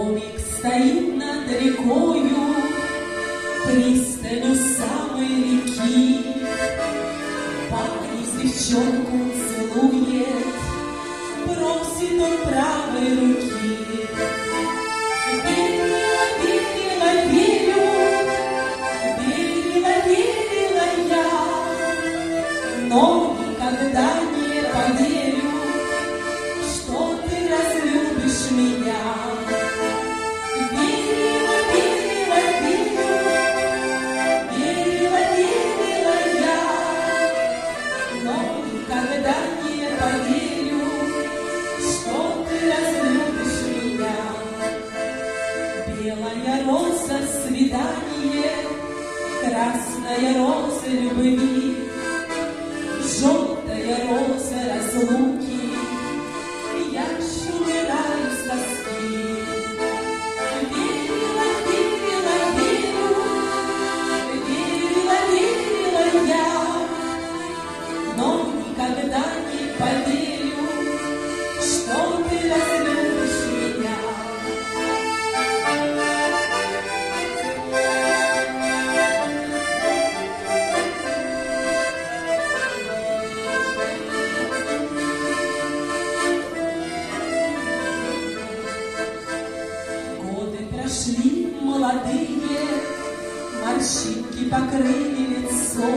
Домик стоит над рекою, пристанью самой реки. Парень девчонку целует, просит он правой руки. Верила, верила, верю, верила, верила я, но никогда не поверю, что ты разлюбишь меня. Верила, верила, верю, верила, верила я, но никогда не поверю, что ты разлюбишь меня. Белая роза — свидание, красная роза — любви, желтая роза — разлуки. Я ж умираю с тоски. Верила, верила, верю, верила, верила я, но никогда не поверю, что ты разлюбишь меня. Прошли молодые, морщинки покрыли лицо.